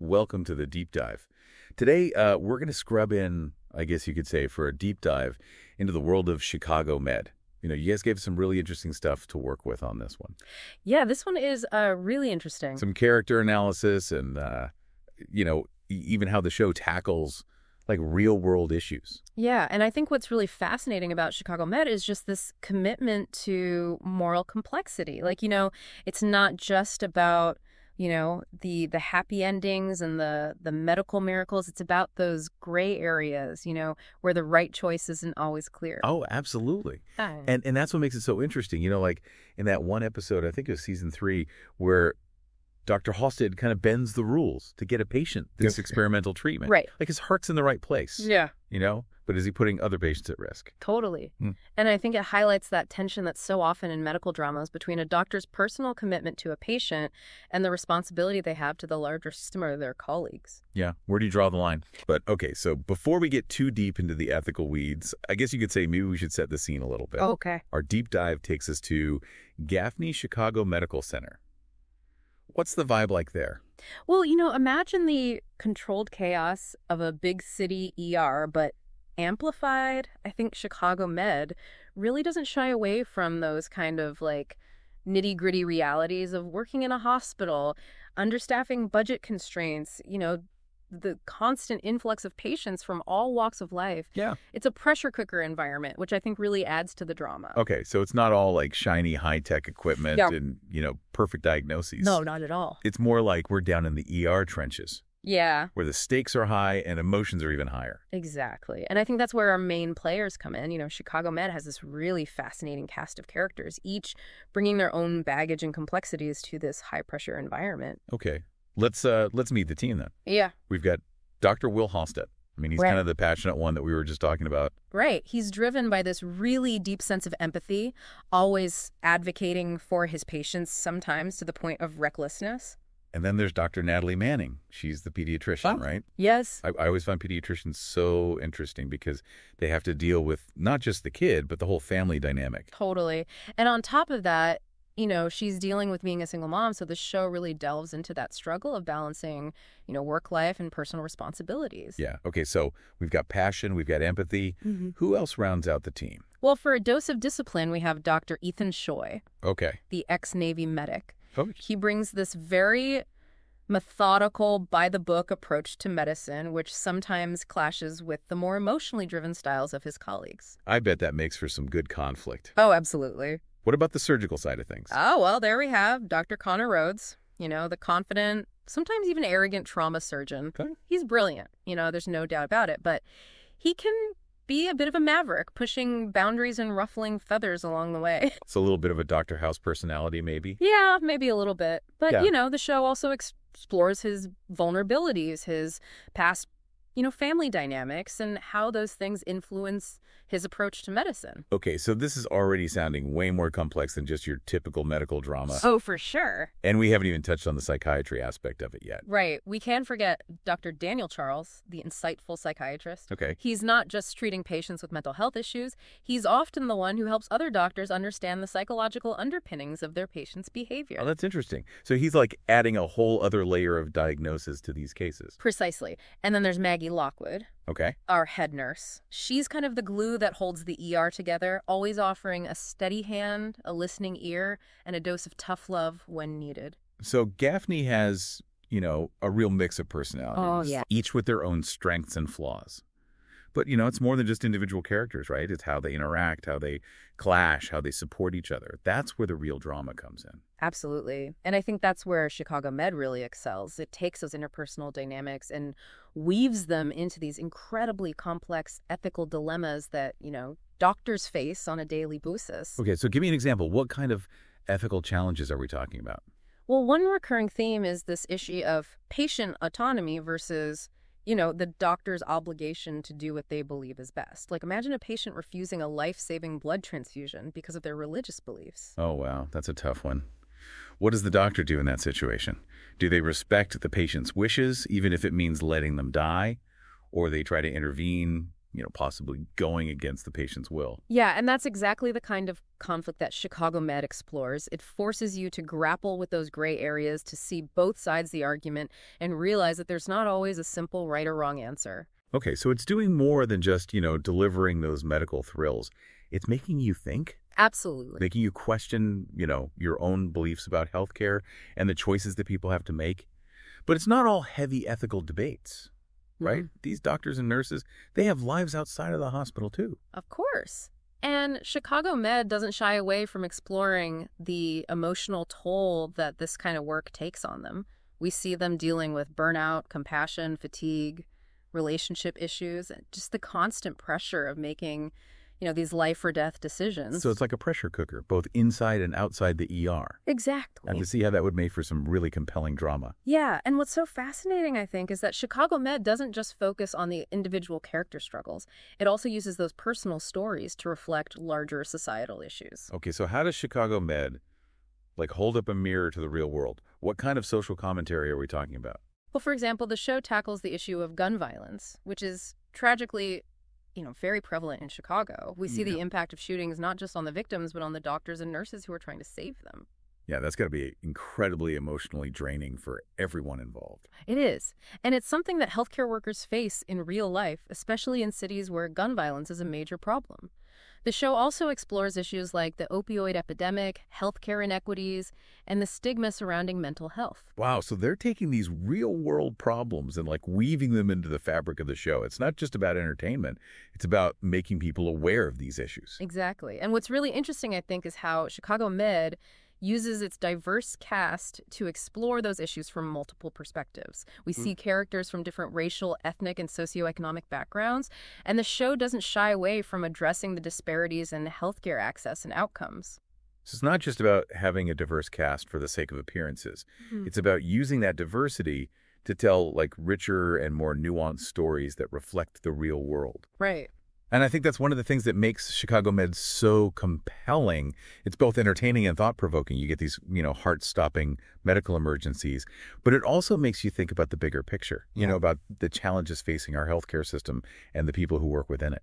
Welcome to the deep dive. Today, we're going to scrub in, I guess you could say, for a deep dive into the world of Chicago Med. You guys gave some really interesting stuff to work with on this one. Yeah, this one is really interesting. Some character analysis and, even how the show tackles, like, real-world issues. Yeah, and I think what's really fascinating about Chicago Med is just this commitment to moral complexity. It's not just about the happy endings and the medical miracles. It's about those gray areas, where the right choice isn't always clear. Oh, absolutely. Ah. And that's what makes it so interesting. Like in that one episode, I think it was season 3, where Dr. Halstead kind of bends the rules to get a patient this experimental treatment. Right. Like his heart's in the right place. Yeah. But is he putting other patients at risk? Totally. And I think it highlights that tension that's so often in medical dramas between a doctor's personal commitment to a patient and the responsibility they have to the larger system or their colleagues. Yeah. Where do you draw the line? But okay, so before we get too deep into the ethical weeds, I guess you could say maybe we should set the scene a little bit. Okay. Our deep dive takes us to Gaffney Chicago Medical Center. What's the vibe like there? Well, imagine the controlled chaos of a big city ER, but amplified. I think Chicago Med really doesn't shy away from those kind of nitty-gritty realities of working in a hospital, understaffing, budget constraints, the constant influx of patients from all walks of life. Yeah. It's a pressure cooker environment, which I think really adds to the drama. Okay, so it's not all like shiny high-tech equipment Yeah. and, perfect diagnoses. No, not at all. It's more like we're down in the ER trenches, Yeah. where the stakes are high and emotions are even higher. Exactly. And I think that's where our main players come in. Chicago Med has this really fascinating cast of characters, each bringing their own baggage and complexities to this high-pressure environment. Okay, let's meet the team then. Yeah. We've got Dr. Will Halstead. I mean, he's Right. kind of the passionate one that we were just talking about. Right. He's driven by this really deep sense of empathy, always advocating for his patients, sometimes to the point of recklessness. And then there's Dr. Natalie Manning. She's the pediatrician, right? Yes. I always find pediatricians so interesting because they have to deal with not just the kid, but the whole family dynamic. Totally. And on top of that, she's dealing with being a single mom, so the show really delves into that struggle of balancing, work life and personal responsibilities. Yeah. Okay, so we've got passion, we've got empathy. Who else rounds out the team? Well, for a dose of discipline, we have Dr. Ethan Shoy, Okay. the ex-Navy medic. Oh, He brings this very methodical, by-the-book approach to medicine, which sometimes clashes with the more emotionally driven styles of his colleagues. I bet that makes for some good conflict. Oh, absolutely. What about the surgical side of things? Oh, well, there we have Dr. Connor Rhodes, the confident, sometimes even arrogant trauma surgeon. Okay. He's brilliant, there's no doubt about it, but he can be a bit of a maverick, pushing boundaries and ruffling feathers along the way. It's a little bit of a Dr. House personality, maybe. Yeah, maybe a little bit. But, Yeah. the show also explores his vulnerabilities, his past, family dynamics, and how those things influence his approach to medicine. Okay, so this is already sounding way more complex than just your typical medical drama. Oh, for sure. And we haven't even touched on the psychiatry aspect of it yet. Right. We can't forget Dr. Daniel Charles, the insightful psychiatrist. Okay. He's not just treating patients with mental health issues. He's often the one who helps other doctors understand the psychological underpinnings of their patients' behavior. Oh, that's interesting. So he's like adding a whole other layer of diagnosis to these cases. Precisely. And then there's Maggie Lockwood, Okay. our head nurse. She's kind of the glue that holds the ER together, always offering a steady hand, a listening ear, and a dose of tough love when needed. So Gaffney has, a real mix of personalities. Oh, yeah. Each with their own strengths and flaws. But, it's more than just individual characters, right? It's how they interact, how they clash, how they support each other. That's where the real drama comes in. Absolutely. And I think that's where Chicago Med really excels. It takes those interpersonal dynamics and weaves them into these incredibly complex ethical dilemmas that, doctors face on a daily basis. Okay, so give me an example. What kind of ethical challenges are we talking about? Well, one recurring theme is this issue of patient autonomy versus the doctor's obligation to do what they believe is best. Imagine a patient refusing a life-saving blood transfusion because of their religious beliefs. Oh, wow. That's a tough one. What does the doctor do in that situation? Do they respect the patient's wishes, even if it means letting them die? Or they try to intervene, possibly going against the patient's will. Yeah, and that's exactly the kind of conflict that Chicago Med explores. It forces you to grapple with those gray areas, to see both sides of the argument, and realize that there's not always a simple right or wrong answer. Okay, so it's doing more than just, delivering those medical thrills. It's making you think, Absolutely. making you question, your own beliefs about healthcare and the choices that people have to make. But it's not all heavy ethical debates, right? These doctors and nurses, they have lives outside of the hospital too. Of course. And Chicago Med doesn't shy away from exploring the emotional toll that this kind of work takes on them. We see them dealing with burnout, compassion, fatigue, relationship issues, and just the constant pressure of making, these life or death decisions. So it's like a pressure cooker, both inside and outside the ER. Exactly. I can see how that would make for some really compelling drama. Yeah, and what's so fascinating, I think, is that Chicago Med doesn't just focus on the individual character struggles. It also uses those personal stories to reflect larger societal issues. Okay, so how does Chicago Med, hold up a mirror to the real world? What kind of social commentary are we talking about? Well, for example, the show tackles the issue of gun violence, which is tragically, very prevalent in Chicago. We see the impact of shootings not just on the victims, but on the doctors and nurses who are trying to save them. Yeah, that's got to be incredibly emotionally draining for everyone involved. It is. And it's something that healthcare workers face in real life, especially in cities where gun violence is a major problem. The show also explores issues like the opioid epidemic, healthcare inequities, and the stigma surrounding mental health. Wow, so they're taking these real-world problems and weaving them into the fabric of the show. It's not just about entertainment. It's about making people aware of these issues. Exactly. And what's really interesting, I think, is how Chicago Med uses its diverse cast to explore those issues from multiple perspectives. We see characters from different racial, ethnic, and socioeconomic backgrounds, and the show doesn't shy away from addressing the disparities in healthcare access and outcomes. So it's not just about having a diverse cast for the sake of appearances. It's about using that diversity to tell richer and more nuanced stories that reflect the real world. Right. And I think that's one of the things that makes Chicago Med so compelling. It's both entertaining and thought-provoking. You get these, heart-stopping medical emergencies. But it also makes you think about the bigger picture, about the challenges facing our healthcare system and the people who work within it.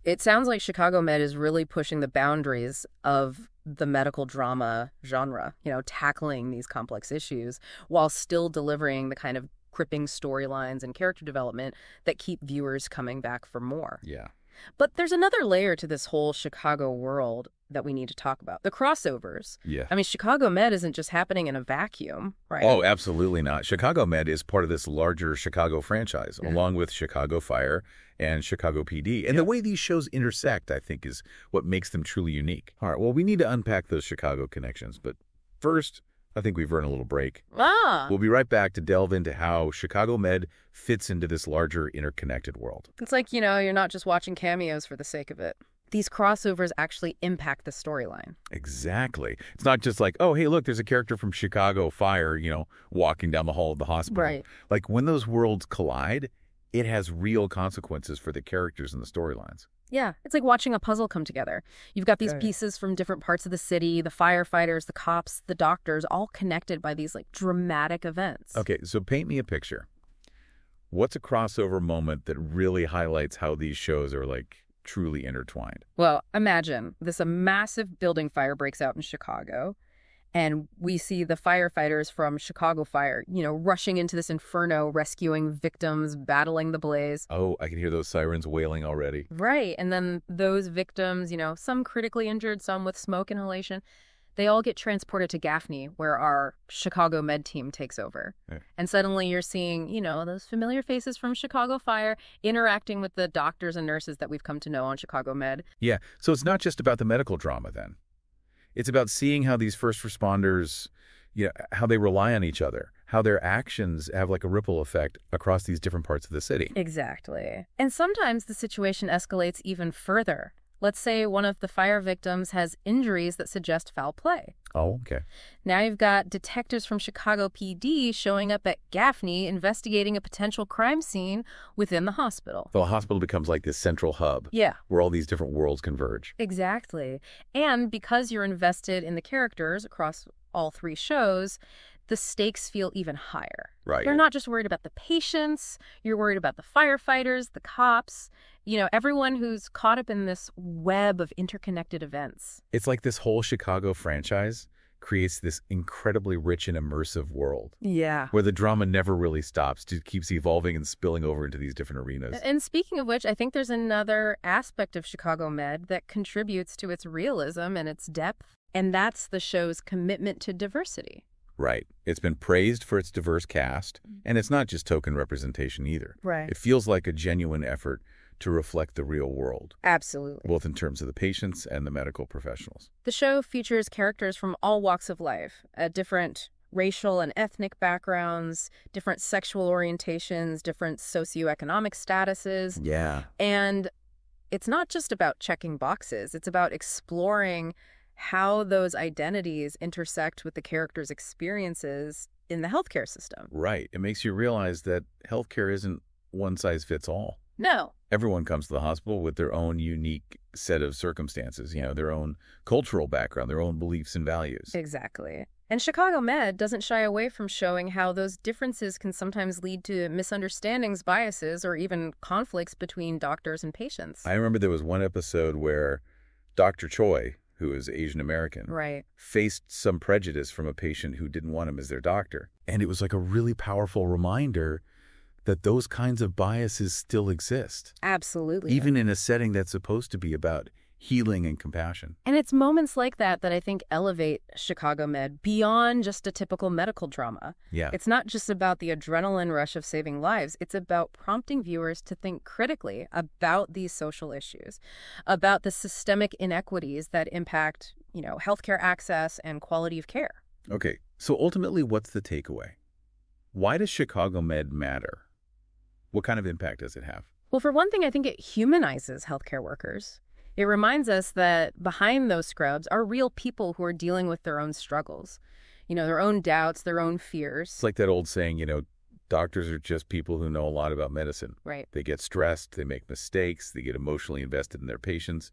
It sounds like Chicago Med is really pushing the boundaries of the medical drama genre, tackling these complex issues while still delivering the kind of gripping storylines and character development that keep viewers coming back for more. Yeah. But there's another layer to this whole Chicago world that we need to talk about. The crossovers. Yeah. I mean, Chicago Med isn't just happening in a vacuum, right? Oh, absolutely not. Chicago Med is part of this larger Chicago franchise, along with Chicago Fire and Chicago PD. And the way these shows intersect, I think, is what makes them truly unique. All right, well, we need to unpack those Chicago connections. But first, I think we've earned a little break. We'll be right back to delve into how Chicago Med fits into this larger interconnected world. It's like, you're not just watching cameos for the sake of it. These crossovers actually impact the storyline. Exactly. It's not just oh, hey, look, there's a character from Chicago Fire, walking down the hall of the hospital. Right. When those worlds collide, it has real consequences for the characters and the storylines. Yeah, it's like watching a puzzle come together. You've got these pieces from different parts of the city, the firefighters, the cops, the doctors, all connected by these dramatic events. Okay, so paint me a picture. What's a crossover moment that really highlights how these shows are truly intertwined? Well, imagine a massive building fire breaks out in Chicago, and we see the firefighters from Chicago Fire, rushing into this inferno, rescuing victims, battling the blaze. Oh, I can hear those sirens wailing already. Right. And then those victims, some critically injured, some with smoke inhalation, they all get transported to Gaffney, where our Chicago Med team takes over. Yeah. And suddenly you're seeing, those familiar faces from Chicago Fire interacting with the doctors and nurses that we've come to know on Chicago Med. Yeah. So it's not just about the medical drama then. It's about seeing how these first responders, how they rely on each other, how their actions have a ripple effect across these different parts of the city. Exactly. And sometimes the situation escalates even further. Let's say one of the fire victims has injuries that suggest foul play. Oh, okay. Now you've got detectives from Chicago PD showing up at Gaffney investigating a potential crime scene within the hospital. The hospital becomes this central hub. Yeah. Where all these different worlds converge. Exactly. And because you're invested in the characters across all three shows, the stakes feel even higher. Right. You're not just worried about the patients, you're worried about the firefighters, the cops, everyone who's caught up in this web of interconnected events. It's like this whole Chicago franchise creates this incredibly rich and immersive world. Yeah. Where the drama never really stops. It keeps evolving and spilling over into these different arenas. And speaking of which, I think there's another aspect of Chicago Med that contributes to its realism and its depth, and that's the show's commitment to diversity. Right. It's been praised for its diverse cast, and it's not just token representation either. Right. It feels like a genuine effort to reflect the real world. Absolutely. Both in terms of the patients and the medical professionals. The show features characters from all walks of life, different racial and ethnic backgrounds, different sexual orientations, different socioeconomic statuses. Yeah. And it's not just about checking boxes. It's about exploring how those identities intersect with the characters' experiences in the healthcare system. Right. It makes you realize that healthcare isn't one size fits all. No. Everyone comes to the hospital with their own unique set of circumstances, their own cultural background, their own beliefs and values. Exactly. And Chicago Med doesn't shy away from showing how those differences can sometimes lead to misunderstandings, biases, or even conflicts between doctors and patients. I remember there was one episode where Dr. Choi, who is Asian American, right, faced some prejudice from a patient who didn't want him as their doctor. And it was like a really powerful reminder that those kinds of biases still exist. Absolutely. Even in a setting that's supposed to be about healing and compassion. And it's moments like that that I think elevate Chicago Med beyond just a typical medical drama. Yeah. It's not just about the adrenaline rush of saving lives. It's about prompting viewers to think critically about these social issues, about the systemic inequities that impact, healthcare access and quality of care. Okay, so ultimately, what's the takeaway? Why does Chicago Med matter? What kind of impact does it have? Well, for one thing, I think it humanizes healthcare workers. It reminds us that behind those scrubs are real people who are dealing with their own struggles, their own doubts, their own fears. It's like that old saying, doctors are just people who know a lot about medicine. Right. They get stressed, they make mistakes, they get emotionally invested in their patients.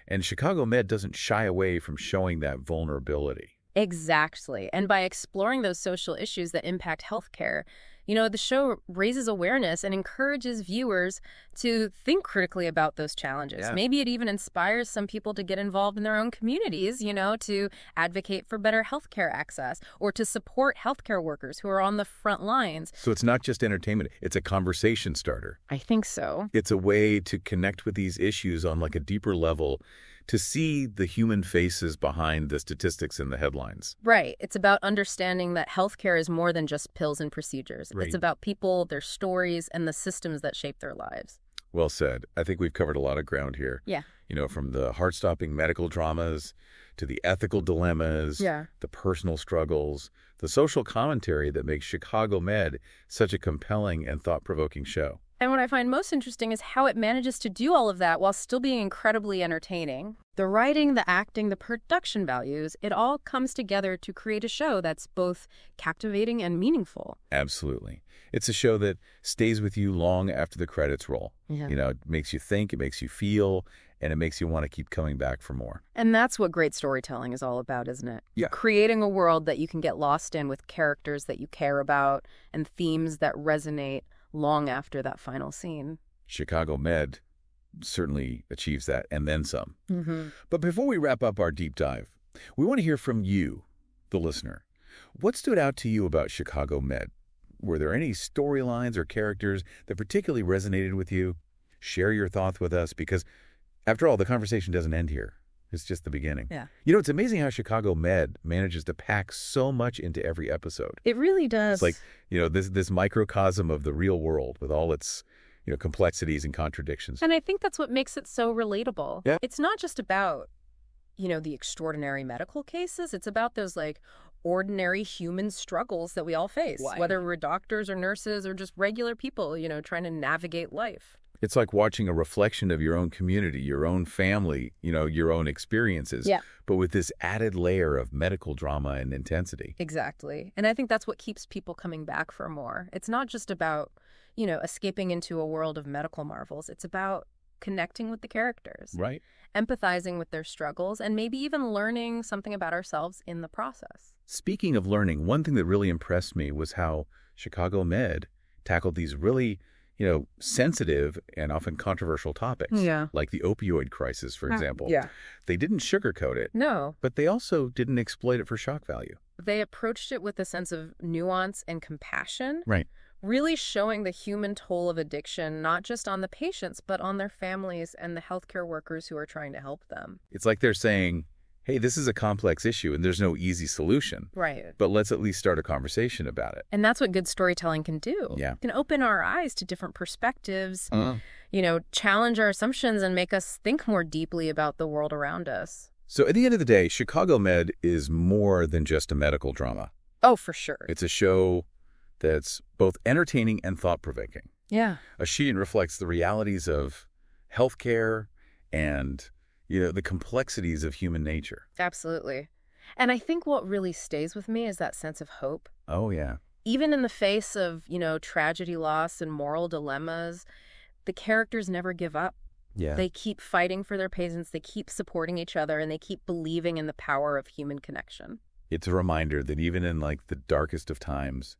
And Chicago Med doesn't shy away from showing that vulnerability. Exactly. And by exploring those social issues that impact healthcare, the show raises awareness and encourages viewers to think critically about those challenges. Yeah. Maybe it even inspires some people to get involved in their own communities, to advocate for better healthcare access or to support healthcare workers who are on the front lines. So it's not just entertainment, it's a conversation starter. I think so. It's a way to connect with these issues on like a deeper level, to see the human faces behind the statistics and the headlines. Right. It's about understanding that healthcare is more than just pills and procedures. Right. It's about people, their stories, and the systems that shape their lives. Well said. I think we've covered a lot of ground here. Yeah. From the heart-stopping medical dramas to the ethical dilemmas, the personal struggles, the social commentary that makes Chicago Med such a compelling and thought-provoking show. And what I find most interesting is how it manages to do all of that while still being incredibly entertaining. The writing, the acting, the production values, it all comes together to create a show that's both captivating and meaningful. Absolutely. It's a show that stays with you long after the credits roll. Yeah. It makes you think, it makes you feel, and it makes you want to keep coming back for more. And that's what great storytelling is all about, isn't it? Yeah. Creating a world that you can get lost in with characters that you care about and themes that resonate long after that final scene. Chicago Med certainly achieves that and then some. Mm-hmm. But before we wrap up our deep dive, we want to hear from you, the listener. What stood out to you about Chicago Med? Were there any storylines or characters that particularly resonated with you? Share your thoughts with us because, after all, the conversation doesn't end here. It's just the beginning. Yeah. It's amazing how Chicago Med manages to pack so much into every episode. It really does. It's like, this microcosm of the real world with all its, complexities and contradictions. And I think that's what makes it so relatable. Yeah. It's not just about, the extraordinary medical cases. It's about those, ordinary human struggles that we all face, whether we're doctors or nurses or just regular people, trying to navigate life. It's like watching a reflection of your own community, your own family, your own experiences, but with this added layer of medical drama and intensity. Exactly. And I think that's what keeps people coming back for more. It's not just about, escaping into a world of medical marvels. It's about connecting with the characters, Right. empathizing with their struggles, and maybe even learning something about ourselves in the process. Speaking of learning, one thing that really impressed me was how Chicago Med tackled these really, sensitive and often controversial topics. Yeah. Like the opioid crisis, for example. Yeah. They didn't sugarcoat it. No. But they also didn't exploit it for shock value. They approached it with a sense of nuance and compassion. Right. Really showing the human toll of addiction, not just on the patients, but on their families and the healthcare workers who are trying to help them. It's like they're saying, hey, this is a complex issue and there's no easy solution. Right. But let's at least start a conversation about it. And that's what good storytelling can do. Yeah. It can open our eyes to different perspectives, challenge our assumptions and make us think more deeply about the world around us. So at the end of the day, Chicago Med is more than just a medical drama. Oh, for sure. It's a show that's both entertaining and thought-provoking. Yeah. It reflects the realities of healthcare and, the complexities of human nature. Absolutely. And I think what really stays with me is that sense of hope. Oh, yeah. Even in the face of, tragedy, loss, and moral dilemmas, the characters never give up. Yeah. They keep fighting for their patients, they keep supporting each other, and they keep believing in the power of human connection. It's a reminder that even in, the darkest of times,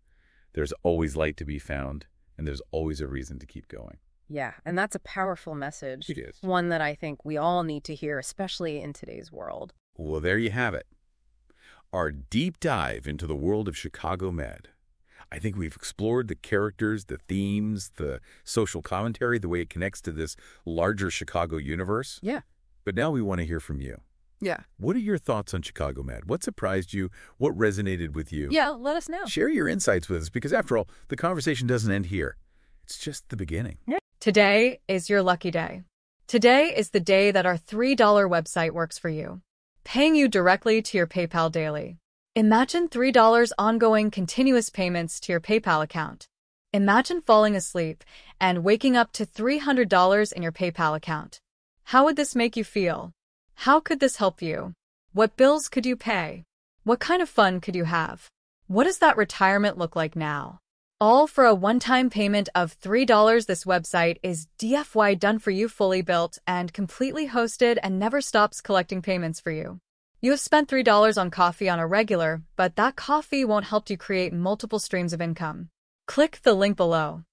there's always light to be found, and there's always a reason to keep going. Yeah, and that's a powerful message. It is. One that I think we all need to hear, especially in today's world. Well, there you have it. Our deep dive into the world of Chicago Med. I think we've explored the characters, the themes, the social commentary, the way it connects to this larger Chicago universe. Yeah. But now we want to hear from you. Yeah. What are your thoughts on Chicago Med? What surprised you? What resonated with you? Yeah, let us know. Share your insights with us because, after all, the conversation doesn't end here. It's just the beginning. Yeah. Today is your lucky day. Today is the day that our $3 website works for you, paying you directly to your PayPal daily. Imagine $3 ongoing continuous payments to your PayPal account. Imagine falling asleep and waking up to $300 in your PayPal account. How would this make you feel? How could this help you? What bills could you pay? What kind of fun could you have? What does that retirement look like now? All for a one-time payment of $3. This website is DFY done for you, fully built and completely hosted, and never stops collecting payments for you. You have spent $3 on coffee on a regular, but that coffee won't help you create multiple streams of income. Click the link below.